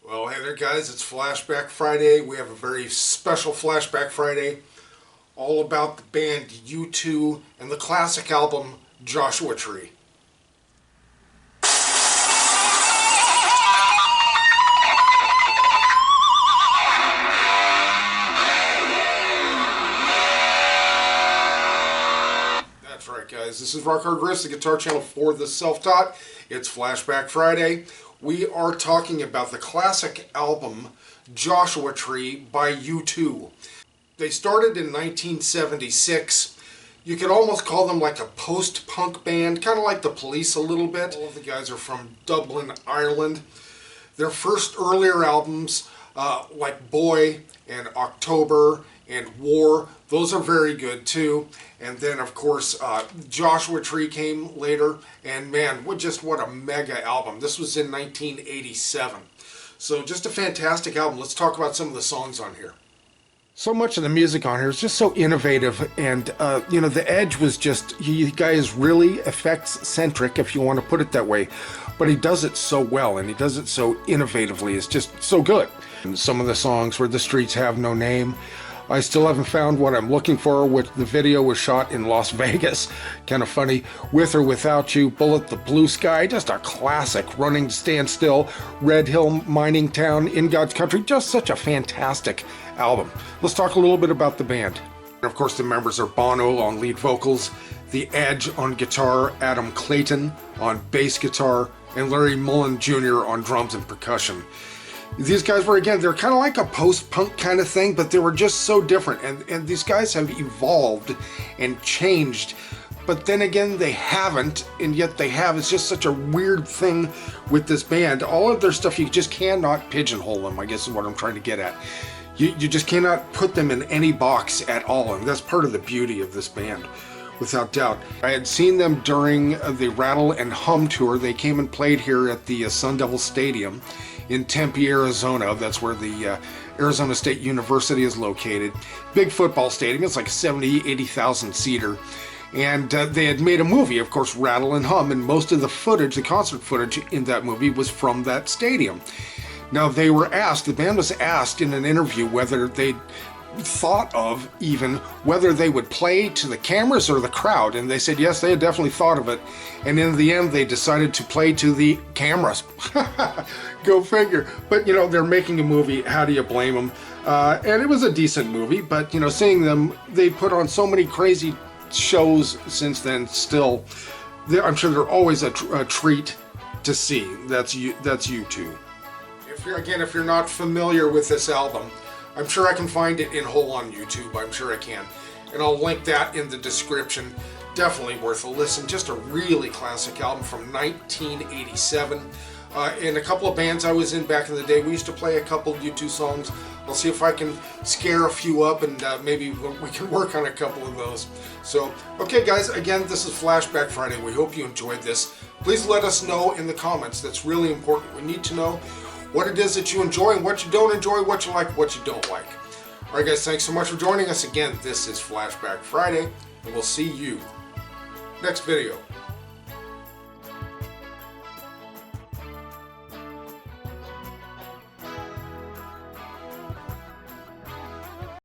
Well, hey there guys, it's Flashback Friday. We have a very special Flashback Friday all about the band U2 and the classic album Joshua Tree. That's right guys, this is Rock Hard Riffs, the guitar channel for the self-taught. It's Flashback Friday. We are talking about the classic album Joshua Tree by U2. They started in 1976. You could almost call them like a post-punk band, kind of like the Police a little bit. All of the guys are from Dublin, Ireland. Their first earlier albums, like Boy and October and War, those are very good too. And then of course Joshua Tree came later, and man, what a mega album. This was in 1987. So just a fantastic album. Let's talk about some of the songs on here. So much of the music on here is just so innovative, and you know, the Edge was just, he guy is really effects centric, if you want to put it that way, but he does it so well and he does it so innovatively. It's just so good. And some of the songs were The Streets Have No Name, I Still Haven't Found What I'm Looking For, which the video was shot in Las Vegas, kind of funny, With or Without You, Bullet the Blue Sky, just a classic, Running to Stand Still, Red Hill Mining Town, In God's Country, just such a fantastic album. Let's talk a little bit about the band. And of course the members are Bono on lead vocals, The Edge on guitar, Adam Clayton on bass guitar, and Larry Mullen Jr. on drums and percussion. These guys were, again, they're kind of like a post-punk kind of thing, but they were just so different. And these guys have evolved and changed, but then again, they haven't, and yet they have. It's just such a weird thing with this band. All of their stuff, you just cannot pigeonhole them, I guess is what I'm trying to get at. You just cannot put them in any box at all, and that's part of the beauty of this band, without doubt. I had seen them during the Rattle and Hum tour. They came and played here at the Sun Devil Stadium in Tempe, Arizona. That's where the Arizona State University is located. Big football stadium. It's like a 70, 80,000 seater. And they had made a movie, of course, Rattle and Hum, and most of the footage, the concert footage in that movie was from that stadium. Now they were asked, the band was asked in an interview whether they thought of even whether they would play to the cameras or the crowd, and they said yes, they had definitely thought of it, and in the end they decided to play to the cameras. Go figure. But you know, they're making a movie, how do you blame them? And it was a decent movie, but you know, seeing them, they put on so many crazy shows since then. Still, I'm sure they're always a treat to see. That's U2. If you're not familiar with this album, I'm sure I can find it in whole on YouTube. I'm sure I can. And I'll link that in the description. Definitely worth a listen. Just a really classic album from 1987. In a couple of bands I was in back in the day, we used to play a couple U2 songs. I'll see if I can scare a few up, and maybe we can work on a couple of those. So, okay guys, again, this is Flashback Friday. We hope you enjoyed this. Please let us know in the comments. That's really important. We need to know what it is that you enjoy and what you don't enjoy, what you like, what you don't like. Alright guys, thanks so much for joining us again. This is Flashback Friday, and we'll see you next video.